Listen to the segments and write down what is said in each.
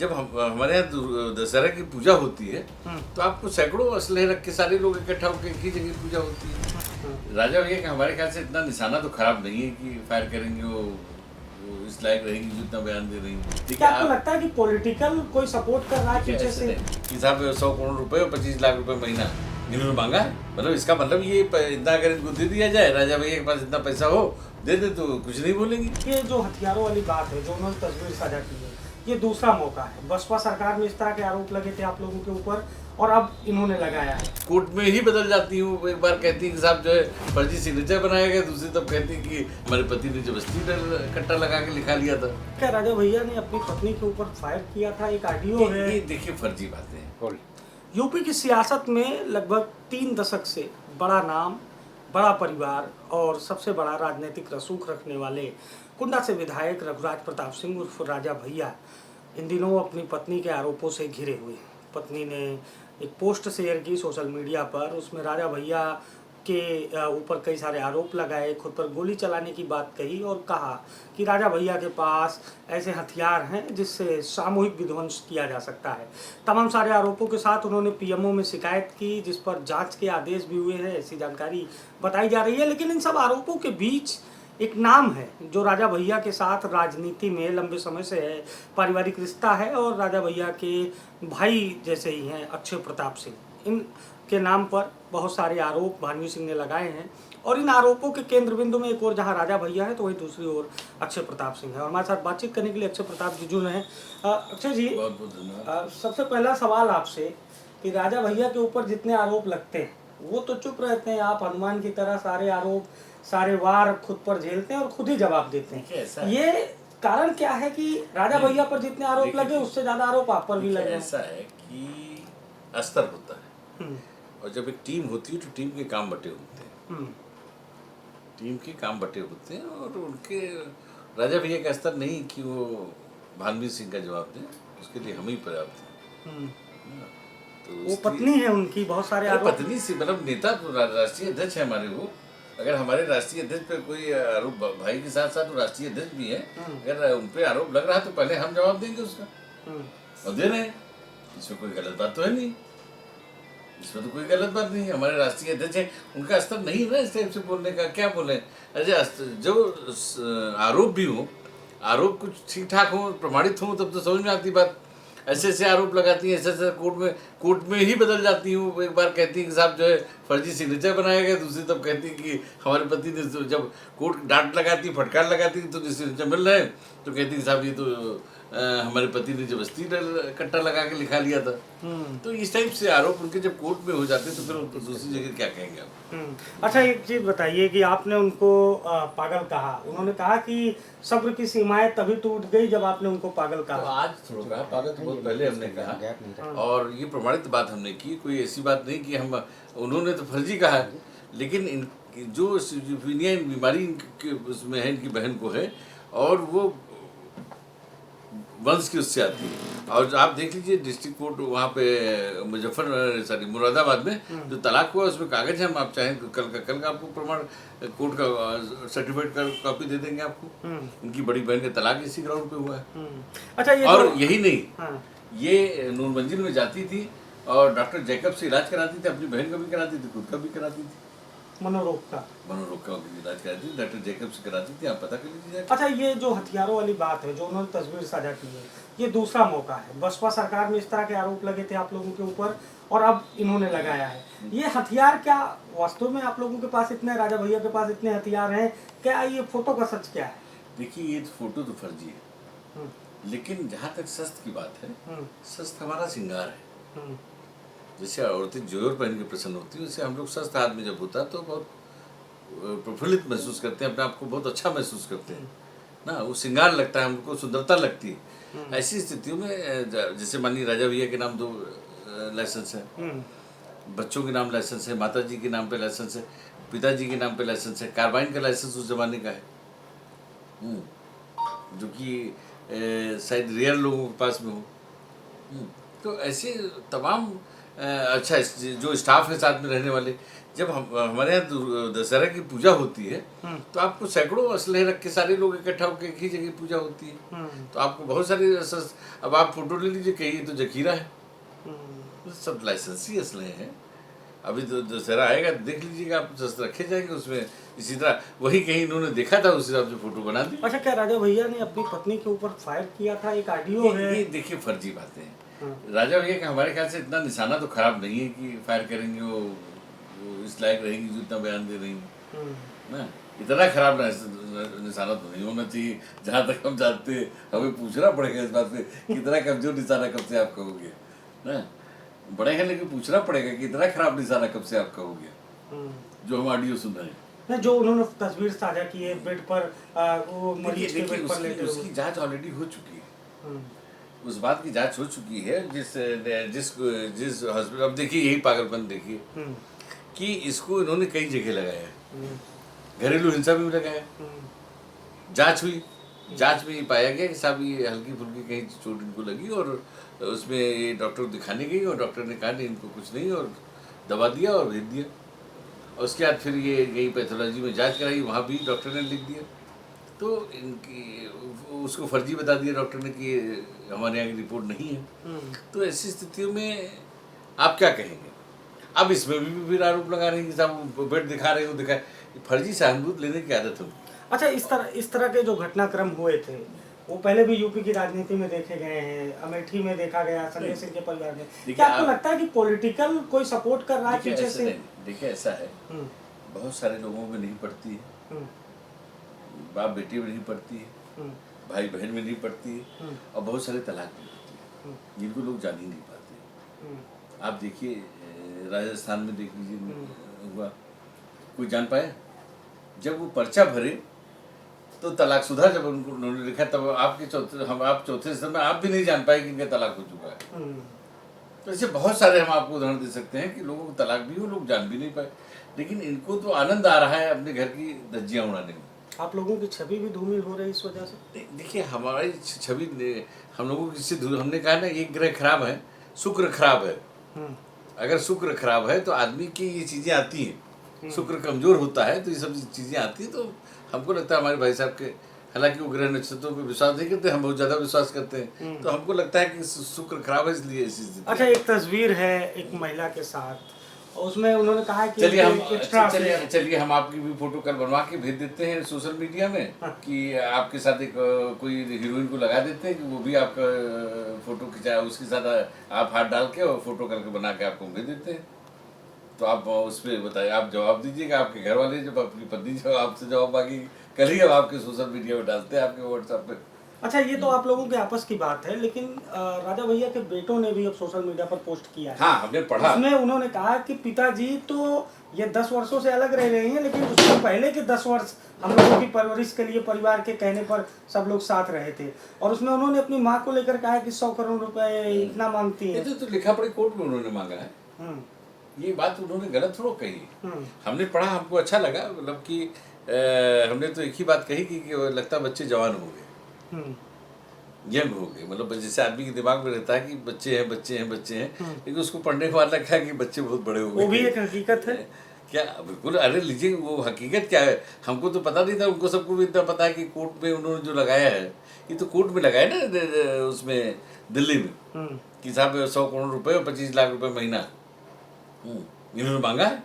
जब हमारे यहाँ दशहरा की पूजा होती है तो आपको सैकड़ों असलहे रख के सारे लोग इकट्ठा होकर एक ही जगह पूजा होती है। राजा भैया का हमारे ख्याल से इतना निशाना तो खराब नहीं है कि फायर करेंगे वो इस लायक रहेंगी जो इतना बयान दे रही है। क्या आपको लगता है कि पॉलिटिकल कोई सपोर्ट कर रहा है पीछे से? साहब 100 करोड़ रुपए और 25 लाख रुपए महीना इन्होंने मांगा है, मतलब इसका मतलब ये इतना अगर इनको दे दिया जाए, राजा भैया के पास इतना पैसा हो दे दे तो कुछ नहीं बोलेंगे। ये जो हथियारों वाली बात है जो उन्होंने तस्वीर साझा की है, ये दूसरा मौका है। बसपा सरकार में इस तरह के आरोप लगे थे आप लोगों के ऊपर और अब इन्होंने लगाया है। कोर्ट में ही बदल जाती हूँ, एक बार कहती है कि साहब जो है फर्जी सिग्नेचर बनाया गया, दूसरी तब कहती है कि हमारे पति ने जबरदस्ती कट्टा लगा के लिखा लिया था। क्या राजा भैया ने अपनी पत्नी के ऊपर फायर किया था? एक ऑडियो है। ये देखिए फर्जी बातें हैं। यूपी की सियासत में लगभग 3 दशक से बड़ा नाम, बड़ा परिवार और सबसे बड़ा राजनीतिक रसूख रखने वाले कुंडा से विधायक रघुराज प्रताप सिंह उर्फ राजा भैया इन दिनों अपनी पत्नी के आरोपों से घिरे हुए हैं। पत्नी ने एक पोस्ट शेयर की सोशल मीडिया पर, उसमें राजा भैया के ऊपर कई सारे आरोप लगाए, खुद पर गोली चलाने की बात कही और कहा कि राजा भैया के पास ऐसे हथियार हैं जिससे सामूहिक विध्वंस किया जा सकता है। तमाम सारे आरोपों के साथ उन्होंने पीएमओ में शिकायत की, जिस पर जांच के आदेश भी हुए हैं, ऐसी जानकारी बताई जा रही है। लेकिन इन सब आरोपों के बीच एक नाम है जो राजा भैया के साथ राजनीति में लंबे समय से है, पारिवारिक रिश्ता है और राजा भैया के भाई जैसे ही हैं अक्षय प्रताप सिंह। इन के नाम पर बहुत सारे आरोप भानवी सिंह ने लगाए हैं और इन आरोपों के केंद्र बिंदु में एक ओर जहां राजा भैया है तो वहीं दूसरी ओर अक्षय प्रताप सिंह है। और हमारे साथ बातचीत करने के लिए अक्षय प्रताप जी जुड़ रहे हैं। अक्षय जी, सबसे पहला सवाल आपसे कि राजा भैया के ऊपर जितने आरोप लगते हैं वो तो चुप रहते हैं, आप हनुमान की तरह सारे आरोप, सारे वार खुद पर झेलते हैं और खुद ही जवाब देते हैं। ये कारण क्या है कि राजा भैया पर जितने आरोप लगे उससे ज्यादा आरोप आप पर भी लगे? ऐसा है कि अस्तर होता है और जब एक टीम होती है तो टीम के काम बटे होते हैं, टीम के काम बटे होते हैं और उनके राजा भैया का स्तर नहीं कि वो भानवी सिंह का जवाब दें, उसके लिए हम ही पर्याप्त हैं। तो वो पत्नी है उनकी, बहुत सारे आरोप। पत्नी से मतलब नेता तो राष्ट्रीय अध्यक्ष है हमारे, वो अगर हमारे राष्ट्रीय अध्यक्ष पे कोई आरोप, भाई के साथ साथ राष्ट्रीय अध्यक्ष भी है, अगर उन पे आरोप लग रहा है तो पहले हम जवाब देंगे उसका और दे रहे हैं। इसमें कोई गलत बात तो है नहीं, इसमें तो कोई गलत बात नहीं है। हमारे राष्ट्रीय अध्यक्ष है, उनका स्तर नहीं है ना इस टाइप से बोलने का। क्या बोले, अरे जो आरोप भी हो, आरोप कुछ ठीक ठाक हो, प्रमाणित हो तब तो समझ में आती बात। ऐसे ऐसे आरोप लगाती हैं, ऐसे ऐसे कोर्ट में ही बदल जाती हूँ। एक बार कहती है कि साहब जो है फर्जी सिग्नेचर बनाया गया, दूसरी तब कहती है कि हमारे पति ने, जब कोर्ट डांट लगाती, फटकार लगाती तो जो सिग्नेचर मिल रहे हैं तो कहती है साहब ये तो हमारे पति ने जबरदस्ती कट्टा लगा के लिखा लिया था। तो इस टाइप से आरोप उनके जब कोर्ट में हो जाते हैं तो फिर दूसरी जगह क्या कहेंगे आप? अच्छा, एक चीज़ बताइए कि आपने उनको पागल कहा, उन्होंने कहा कि सब्र की सीमाएं तभी टूट गई जब आपने उनको पागल कहा। तो आज थोड़ा कहा, पागल तो बहुत पहले हमने कहा और ये प्रमाणित बात हमने की, कोई ऐसी बात नहीं कि हम, उन्होंने तो फर्जी कहा है, लेकिन इन जो सिजोफ्रेनिया बीमारी उसमें है, इनकी बहन को है और वो वंश की उससे आती है। और आप देख लीजिए डिस्ट्रिक्ट कोर्ट वहाँ पे मुरादाबाद में जो तलाक हुआ उसमें कागज है, हम आप चाहें तो कल का आपको प्रमाण कोर्ट का सर्टिफिकेट का कॉपी दे देंगे आपको। इनकी बड़ी बहन का तलाक इसी ग्राउंड पे हुआ है। अच्छा, ये और यही नहीं, ये नूर मंजिल में जाती थी और डॉक्टर जैकब से इलाज कराती थी, अपनी बहन का भी कराती थी, खुद का भी कराती थी, मनोरोग का इलाज कराती थी, डॉक्टर जैकब से कराती थी, आप पता कर लीजिए। अच्छा, ये जो हथियारों वाली बात है जो उन्होंने तस्वीर साझा की है, ये दूसरा मौका है। बसपा सरकार में इस तरह के आरोप लगे थे आप लोगों के ऊपर और अब इन्होंने लगाया है। ये हथियार क्या वास्तव में आप लोगों के पास इतने, राजा भैया के पास इतने हथियार हैं? क्या ये फोटो का सच क्या है? देखिए, ये फोटो तो फर्जी है, लेकिन जहाँ तक शस्त्र की बात है, शस्त्र हमारा श्रृंगार है। जैसे औरतें जोर पहन के प्रसन्न होती है, वैसे हम लोग शस्त्र हाथ में जब होता है तो बहुत प्रफुल्लित महसूस करते हैं, अपने आप को बहुत अच्छा महसूस करते हैं ना, वो श्रृंगार लगता है, हमको सुंदरता लगती है। ऐसी स्थितियों में जैसे मानिए राजा भैया के नाम 2 लाइसेंस है, बच्चों के नाम लाइसेंस है, माता जी के नाम पे लाइसेंस है, पिताजी के नाम पे लाइसेंस है, कार्बाइन का लाइसेंस उस जमाने का है, जो कि शायद रेयर लोगों के पास में हो। तो ऐसे तमाम अच्छा जो स्टाफ है साथ में रहने वाले, जब हमारे यहाँ दशहरा की पूजा होती है तो आपको सैकड़ों असलहे रख के सारे लोग इकट्ठा होकर एक ही जगह पूजा होती है, तो आपको बहुत सारे अब आप फोटो ले लीजिए, कहीं तो जखीरा है, तो सब लाइसेंसी असलहे हैं। अभी तो दशहरा आएगा तो देख लीजिएगा, आप शस्त्र रखे जाएंगे उसमें, इसी तरह वही कहीं इन्होंने देखा था उस हिसाब से फोटो बना दी। अच्छा, क्या राजा भैया ने अपनी पत्नी के ऊपर फायर किया था? एक ऑडियो है। ये देखिए फर्जी बातें हैं। राजा भैया का हमारे ख्याल से इतना निशाना तो खराब नहीं है कि फायर करेंगे, वो इस लायक रहेंगी जो इतना बयान दे रही ना, इतना खराब निशाना तो नहीं होना चाहिए। जहाँ तक हम जानते हैं, हमें पूछना पड़ेगा इस बात पे, कितना कमजोर निशाना कब से आप कहोगे ना, बड़े हैं लेकिन पूछना पड़ेगा कि इतना खराब निशाना कब से आप कहोगे, जो हम ऑडियो सुन रहे हैं। जो उन्होंने तस्वीर साझा की है बेड पर, वो मरीज के बेड पर लेटे, उसकी जांच ऑलरेडी हो चुकी है, उस बात की जांच हो चुकी है। जिस जिस जिस हॉस्पिटल, अब देखिए यही पागलपन देखिए कि इसको इन्होंने कई जगह लगाया है, घरेलू हिंसा भी लगाया, जांच हुई, जांच में ये पाया गया कि साहब ये हल्की फुल्की कहीं चोट इनको लगी, और उसमें ये डॉक्टर दिखाने गई और डॉक्टर ने कहा नहीं इनको कुछ नहीं, और दवा दिया और भेज दिया। और उसके बाद फिर ये गई पैथोलॉजी में जांच कराई, वहाँ भी डॉक्टर ने लिख दिया, तो इनकी उसको फर्जी बता दिया डॉक्टर ने कि हमारे यहाँ की रिपोर्ट नहीं है। तो ऐसी स्थितियों में आप क्या कहेंगे? अब इसमें भी फिर आरोप लगा रहे हैं कि साहब बेड दिखा रहे हो, दिखाए, फर्जी सहानुभूति लेने की आदत होगी। अच्छा, इस तरह के जो घटनाक्रम हुए थे वो पहले भी यूपी की राजनीति में देखे गए हैं, अमेठी में देखा गया, संजय सिंह के परिवार में। क्या आपको लगता है कि पॉलिटिकल कोई सपोर्ट कर रहा है पीछे से? देखिए ऐसा है, बहुत सारे लोगों में नहीं पड़ती है, बाप बेटी में नहीं पड़ती है, भाई बहन में नहीं पड़ती है, और बहुत सारे तलाक में पड़ती है, जिनको लोग जान ही नहीं पाते। आप देखिए राजस्थान में देख लीजिए हुआ, कोई जान पाया? जब वो पर्चा भरे तो तलाकशुदा जब उन्होंने लिखा, तब आप चौथे स्तर में आप भी नहीं जान पाए कि इनका तलाक हो चुका है। तो ऐसे बहुत सारे हम आपको उदाहरण दे सकते हैं कि लोगों को तलाक भी हो, लोग जान भी नहीं पाए, लेकिन इनको तो आनंद आ रहा है अपने घर की धज्जियां उड़ाने में। आप लोगों की छवि भी धूमिल हो रही है इस वजह से? देखिए हमारी छवि, हम लोगों की हमने कहा ना, एक ग्रह खराब है, शुक्र खराब है। अगर शुक्र खराब है तो आदमी की ये चीजें आती हैं, शुक्र कमजोर होता है तो ये सब चीजें आती हैं। तो हमको लगता है हमारे भाई साहब के, हालांकि वो ग्रह नक्षत्रों पे विश्वास नहीं करते, हम बहुत ज्यादा विश्वास करते हैं, तो हमको लगता है कि शुक्र खराब है इसलिए ऐसी स्थिति। अच्छा, एक तस्वीर है एक महिला के साथ, उसमें उन्होंने कहा कि चलिए हम आपकी भी फोटो कल बनवा के भेज देते हैं सोशल मीडिया में। हाँ। कि आपके साथ एक कोई हीरोइन को लगा देते हैं कि वो भी आपका फोटो खिंचाए, उसके साथ आप हाथ डाल के और फोटो करके बना के आपको भेज देते हैं। तो आप उस पर बताइए, आप जवाब दीजिएगा, आपके घर वाले जब अपनी पत्नी जब आपसे जवाब मांगी, कल ही हम आपके सोशल मीडिया में डालते हैं, आपके व्हाट्सएप पे। अच्छा, ये तो आप लोगों के आपस की बात है, लेकिन राजा भैया के बेटों ने भी अब सोशल मीडिया पर पोस्ट किया है। हाँ, हमने पढ़ा। उसमें उन्होंने कहा कि पिताजी तो ये 10 वर्षों से अलग रह रहे हैं, लेकिन उससे पहले के 10 वर्ष हम लोगों की परवरिश के लिए परिवार के कहने पर सब लोग साथ रहे थे। और उसमें उन्होंने अपनी माँ को लेकर कहा कि 100 करोड़ रुपए इतना मांगती है। तो लिखा पढ़ी कोर्ट में उन्होंने मांगा है, ये बात उन्होंने गलत थोड़ा कही। हमने पढ़ा, हमको अच्छा लगा, मतलब कि हमने तो एक ही बात कही कि लगता बच्चे जवान हो गए, यंग हो गए, मतलब जैसे आदमी के दिमाग में रहता है कि बच्चे हैं बच्चे हैं बच्चे हैं, लेकिन उसको पढ़ने के बाद लगता है कि बच्चे बहुत बड़े हो गए। वो भी एक हकीकत है क्या? बिल्कुल, अरे लीजिए, वो हकीकत क्या है, हमको तो पता नहीं था, उनको सबको भी इतना पता है कि कोर्ट में उन्होंने जो लगाया है, ये तो कोर्ट में लगाया ना उसमें दिल्ली में, कि साहब 100 करोड़ रुपए और 25 लाख रुपए महीना इन्होंने मांगा है।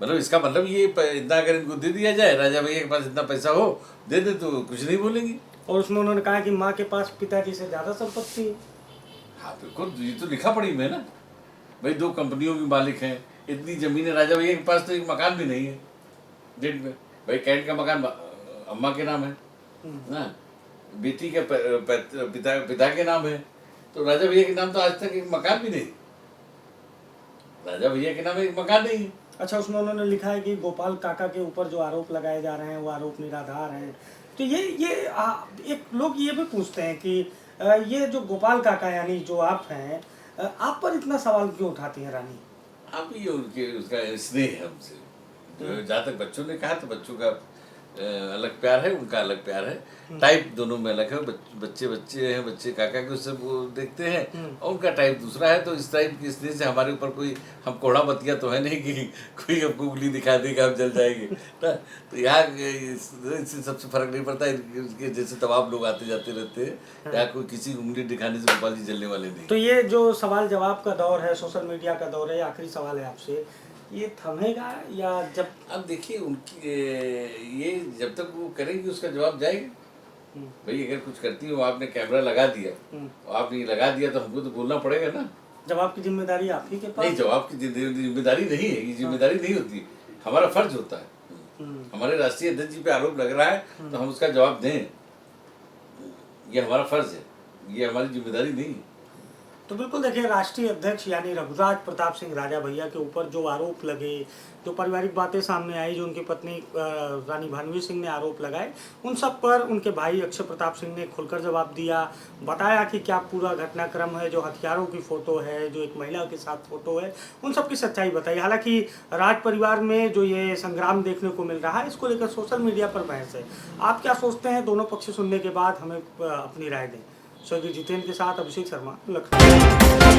मतलब इसका मतलब ये इतना अगर इनको दे दिया जाए, राजा भैया के पास इतना पैसा हो, दे दे तो कुछ नहीं बोलेंगी। और उसमें उन्होंने कहा कि माँ के पास पिताजी से ज्यादा संपत्ति है। हाँ बिल्कुल, ये तो लिखा पढ़ी में ना, भाई 2 कंपनियों के मालिक हैं, इतनी जमीन है, राजा भैया के पास तो एक मकान भी नहीं है डेट में। भाई कैंट का मकान अम्मा के नाम है ना, बेटी का पिता के नाम है, तो राजा भैया के नाम तो आज तक एक मकान भी नहीं, राजा भैया के नाम एक मकान नहीं है। अच्छा, उसमें उन्होंने लिखा है कि गोपाल काका के ऊपर जो आरोप लगाए जा रहे हैं वो आरोप निराधार हैं। तो ये एक लोग ये भी पूछते हैं कि ये जो गोपाल काका यानी जो आप हैं, आप पर इतना सवाल क्यों उठाती हैं रानी? आप ये उसका स्नेह है हमसे, जहाँ तक बच्चों ने कहा तो बच्चों का अलग प्यार है, उनका अलग प्यार है, टाइप दोनों में अलग है। बच्चे बच्चे हैं, बच्चे काका के उससे वो देखते हैं और उनका टाइप दूसरा है। तो इस टाइप की स्थिति से हमारे ऊपर कोई, हम कोढ़ा बतिया तो है नहीं कि कोई हमको उंगली दिखा देगा हम जल जाएंगे ना। तो यहाँ इससे सबसे फर्क नहीं पड़ता। इनके जैसे तमाम लोग आते जाते रहते हैं, यहाँ कोई किसी उंगली दिखाने से गोपाल जी जलने वाले नहीं। तो ये जो सवाल जवाब का दौर है, सोशल मीडिया का दौर है, आखिरी सवाल है आपसे, ये थमेगा या जब? अब देखिए उनकी ये जब तक वो करेंगी उसका जवाब जाएगा। भाई अगर कुछ करती हो, आपने कैमरा लगा दिया और आपने लगा दिया तो हमको तो बोलना पड़ेगा ना। जवाब की जिम्मेदारी आप ही के पास। नहीं, जवाब की जिम्मेदारी नहीं है, ये जिम्मेदारी नहीं होती, हमारा फर्ज होता है। हमारे राष्ट्रीय अध्यक्ष जी पे आरोप लग रहा है तो हम उसका जवाब दें, ये हमारा फर्ज है, ये हमारी जिम्मेदारी नहीं है। तो बिल्कुल देखिए, राष्ट्रीय अध्यक्ष यानी रघुराज प्रताप सिंह राजा भैया के ऊपर जो आरोप लगे, जो पारिवारिक बातें सामने आई, जो उनकी पत्नी रानी भानवी सिंह ने आरोप लगाए, उन सब पर उनके भाई अक्षय प्रताप सिंह ने खुलकर जवाब दिया, बताया कि क्या पूरा घटनाक्रम है, जो हथियारों की फ़ोटो है, जो एक महिला के साथ फ़ोटो है, उन सब की सच्चाई बताई। हालांकि राज परिवार में जो ये संग्राम देखने को मिल रहा है, इसको लेकर सोशल मीडिया पर बहस है। आप क्या सोचते हैं? दोनों पक्ष सुनने के बाद हमें अपनी राय दें। स्वर्गीय जितेंद्र के साथ अभिषेक शर्मा, लखनऊ।